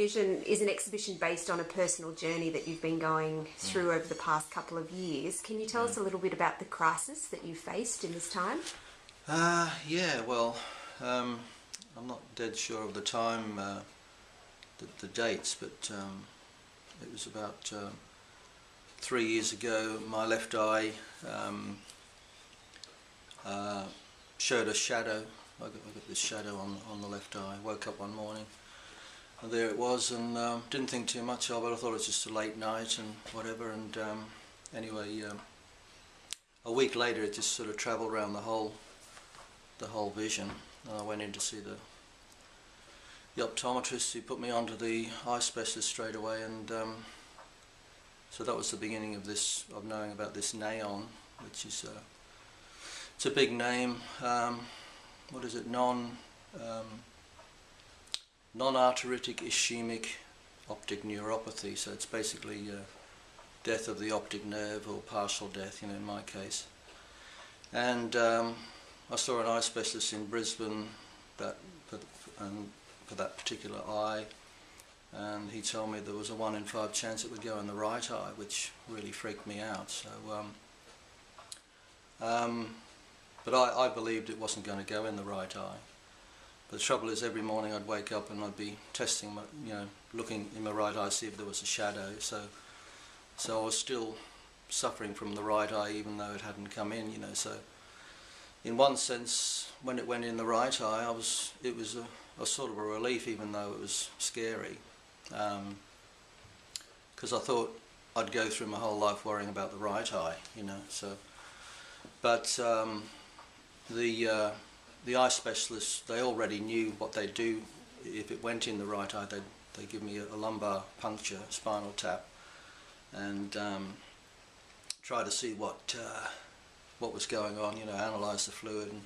Vision is an exhibition based on a personal journey that you've been going through over the past couple of years. Can you tell us a little bit about the crisis that you faced in this time? Yeah, well, I'm not dead sure of the time, the dates, but it was about 3 years ago. My left eye showed a shadow. I got this shadow on the left eye. Woke up one morning and there it was, and didn't think too much of it. I thought it was just a late night and whatever, and anyway, a week later it just sort of travelled around the whole vision, and I went in to see the optometrist, who put me onto the eye specialist straight away, and so that was the beginning of this, of knowing about this neon, which is it's a big name. What is it? Non-arteritic ischemic optic neuropathy. So it's basically death of the optic nerve, or partial death, you know, in my case. And I saw an eye specialist in Brisbane for that particular eye, and he told me there was a 1 in 5 chance it would go in the right eye, which really freaked me out. So, but I believed it wasn't going to go in the right eye. But the trouble is, every morning I'd wake up and I'd be testing my, you know, looking in my right eye to see if there was a shadow. So I was still suffering from the right eye, even though it hadn't come in, you know. So in one sense, when it went in the right eye, it was a sort of a relief, even though it was scary, because I thought I'd go through my whole life worrying about the right eye, you know. So, but the eye specialists, they already knew what they'd do if it went in the right eye. They'd give me a lumbar puncture, spinal tap, and try to see what was going on, you know, analyse the fluid. And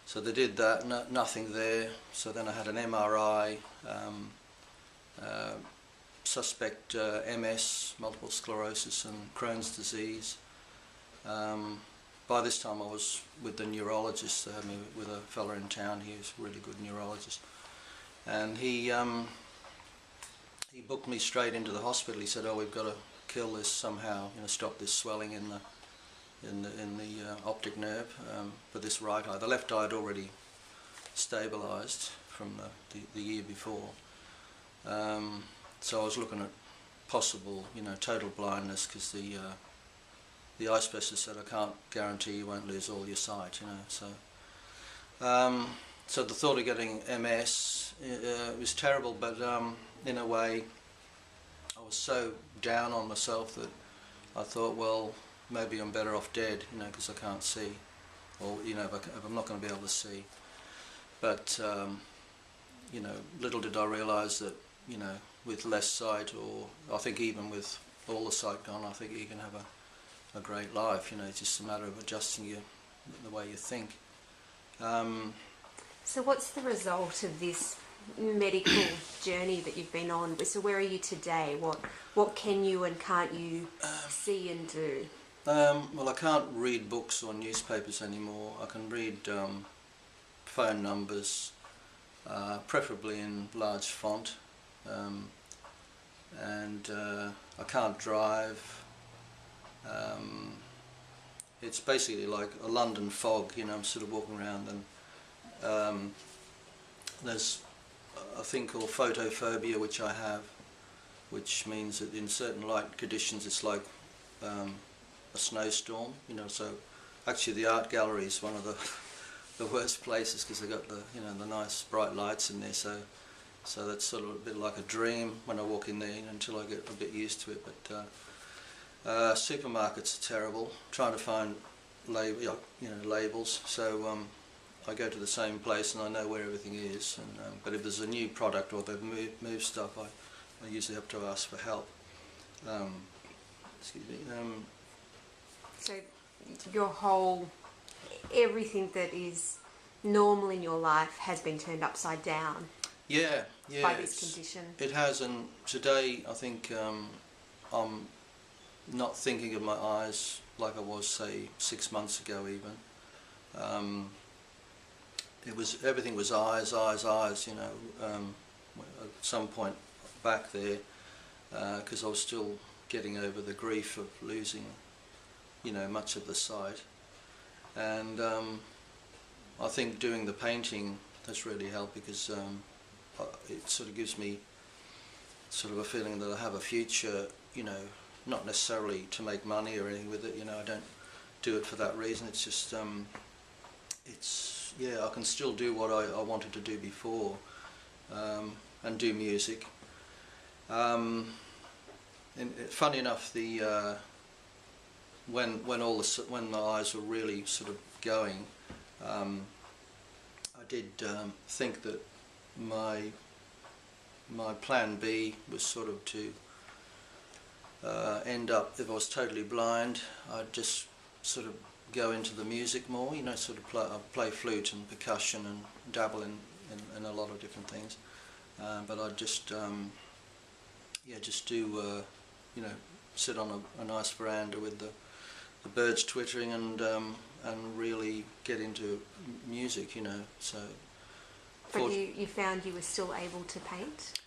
so they did that, nothing there. So then I had an MRI, suspect MS, multiple sclerosis, and Crohn's disease. By this time I was with the neurologist. They had me with a fella in town. He was a really good neurologist, and he booked me straight into the hospital. He said, "Oh, we've got to kill this somehow, you know, stop this swelling in the optic nerve for this right eye." The left eye had already stabilised from the year before, so I was looking at possible, you know, total blindness, because the eye specialist said, "I can't guarantee you won't lose all your sight," you know. So the thought of getting MS was terrible, but in a way I was so down on myself that I thought, well, maybe I'm better off dead, you know, because I can't see, or, you know, if I'm not going to be able to see. But you know, little did I realise that, you know, with less sight, or I think even with all the sight gone, I think you can have a great life, you know. It's just a matter of adjusting the way you think. So what's the result of this medical journey that you've been on? So where are you today? What can you and can't you see and do? Well, I can't read books or newspapers anymore. I can read phone numbers, preferably in large font, and I can't drive. It's basically like a London fog, you know. I'm sort of walking around, and there's a thing called photophobia, which I have, which means that in certain light conditions it's like a snowstorm, you know. So actually the art gallery is one of the worst places, because they've got the, you know, the nice bright lights in there, so that's sort of a bit like a dream when I walk in there, you know, until I get a bit used to it. But supermarkets are terrible, trying to find labels. So I go to the same place and I know where everything is. And, but if there's a new product or they've moved stuff, I usually have to ask for help. Excuse me. So your everything that is normal in your life has been turned upside down. Yeah, by this condition. It has, and today I think I'm not thinking of my eyes like I was, say, 6 months ago even. Everything was eyes, you know. At some point back there because I was still getting over the grief of losing, you know, much of the sight. And I think doing the painting has really helped because it sort of gives me sort of a feeling that I have a future, you know, not necessarily to make money or anything with it, you know, I don't do it for that reason. It's just, yeah, I can still do what I wanted to do before and do music. And funny enough, when my eyes were really sort of going, I did think that my plan B was sort of to end up, if I was totally blind, I'd just sort of go into the music more, you know, sort of play flute and percussion and dabble in a lot of different things. But I'd just, yeah, just do, you know, sit on a nice veranda with the birds twittering and really get into music, you know. So. But you found you were still able to paint?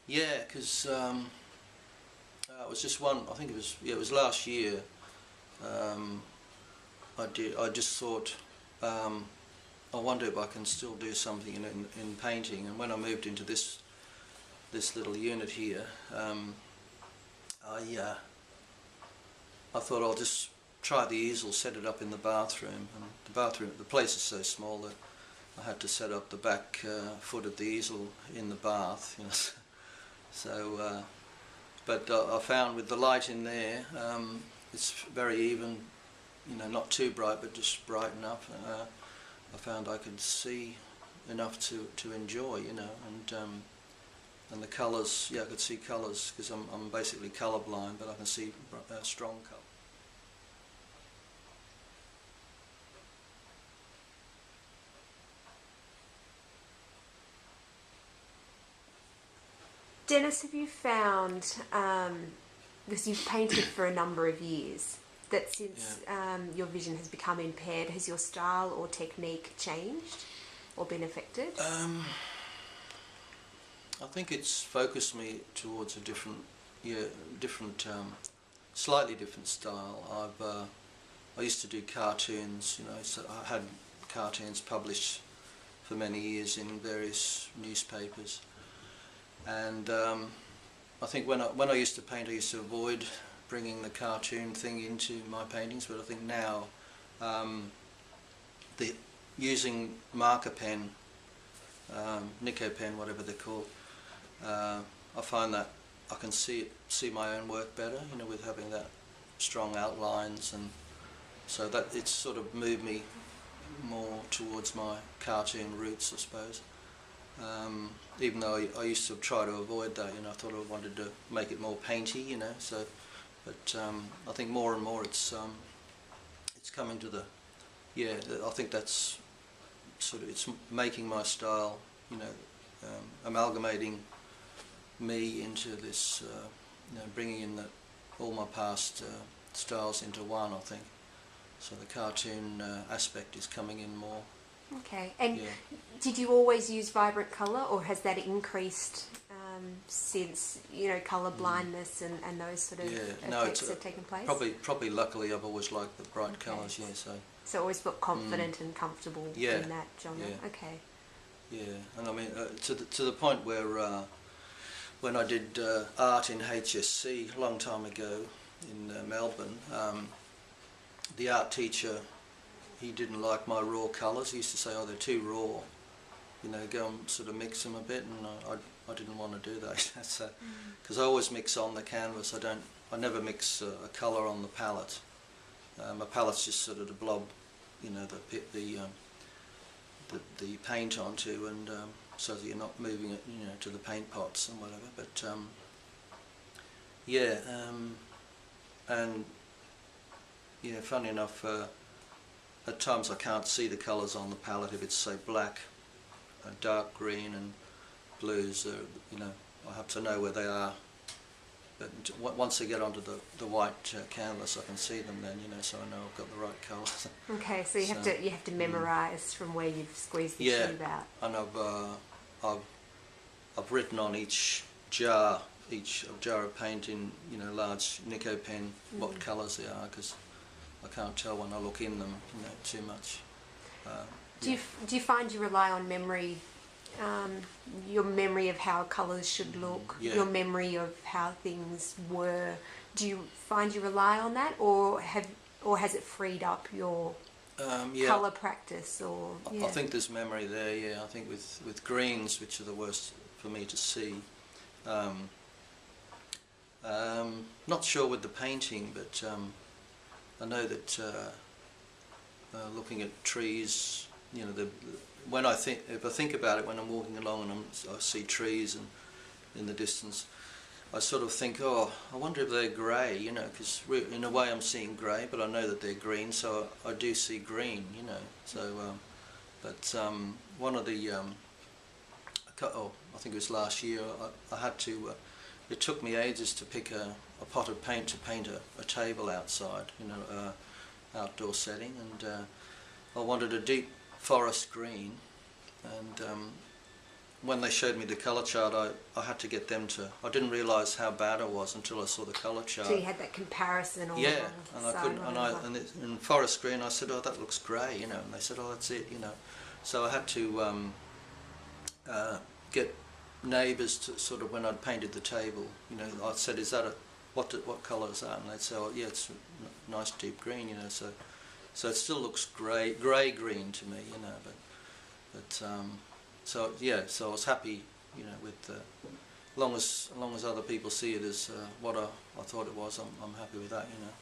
Yeah, because it was just one. I think it was last year. I just thought, I wonder if I can still do something in painting. And when I moved into this little unit here, I thought I'll just try the easel, set it up in the bathroom. And the place is so small that I had to set up the back foot of the easel in the bath, you know. So, but I found with the light in there, it's very even, you know, not too bright, but just bright enough. I found I could see enough to enjoy, you know, and the colours. Yeah, I could see colours because I'm basically colourblind, but I can see strong colour. Dennis, have you found, because you've painted for a number of years, that since your vision has become impaired, has your style or technique changed or been affected? I think it's focused me towards a slightly different style. I used to do cartoons, you know, so I had cartoons published for many years in various newspapers. And I think when I used to paint, I used to avoid bringing the cartoon thing into my paintings. But I think now, using marker pen, Nico pen, whatever they're called, I find that I can see my own work better. You know, with having that strong outlines, and so that it's sort of moved me more towards my cartoon roots, I suppose. Even though I used to try to avoid that, you know, I thought I wanted to make it more painty, you know. So, but I think more and more it's coming to I think that's sort of, it's making my style, you know, amalgamating me into this, you know, bringing in all my past styles into one, I think. So the cartoon aspect is coming in more. Okay, and did you always use vibrant colour, or has that increased since, you know, colour blindness and those sort of effects have taken place? Probably luckily I've always liked the bright colours, yeah. So always felt confident and comfortable in that genre. Yeah. Okay. Yeah, and I mean to the point where when I did art in HSC a long time ago in Melbourne, the art teacher, he didn't like my raw colours. He used to say, "Oh, they're too raw. You know, go and sort of mix them a bit." And I didn't want to do that. So, because I always mix on the canvas. I never mix a colour on the palette. My palette's just sort of the blob, you know, the paint onto, and so that you're not moving it, you know, to the paint pots and whatever. But and yeah, funny enough. At times I can't see the colours on the palette if it's, say, black, dark green and blues, you know, I have to know where they are. But once they get onto the white canvas, I can see them then, you know, so I know I've got the right colours. Okay, so you have to memorise from where you've squeezed the tube out. And I've written on each jar of paint in, you know, large Nico pen, what colours they are, because I can't tell when I look in them, you know, too much. Do you find you rely on memory, your memory of how colours should look, your memory of how things were? Do you find you rely on that, or has it freed up your colour practice? Or I think there's memory there. Yeah, I think with greens, which are the worst for me to see. Not sure with the painting, but I know that looking at trees, you know, if I think about it when I'm walking along and I see trees and in the distance, I sort of think, oh, I wonder if they're grey, you know, because in a way I'm seeing grey, but I know that they're green, so I do see green, you know. So, one of the, I think it was last year, I had to. It took me ages to pick a pot of paint to paint a table outside, you know, outdoor setting, and I wanted a deep forest green, and when they showed me the colour chart, I had to get them to. I didn't realise how bad I was until I saw the colour chart. So you had that comparison. All yeah, and I couldn't. And in forest green, I said, "Oh, that looks grey," you know, and they said, "Oh, that's it," you know. So I had to get neighbours to sort of, when I'd painted the table, you know, I said, "Is that what colour is that?" And they'd say, "Oh, yeah, it's a nice deep green," you know. So it still looks grey green to me, you know. So I was happy, you know, with long as other people see it as what I thought it was. I'm happy with that, you know.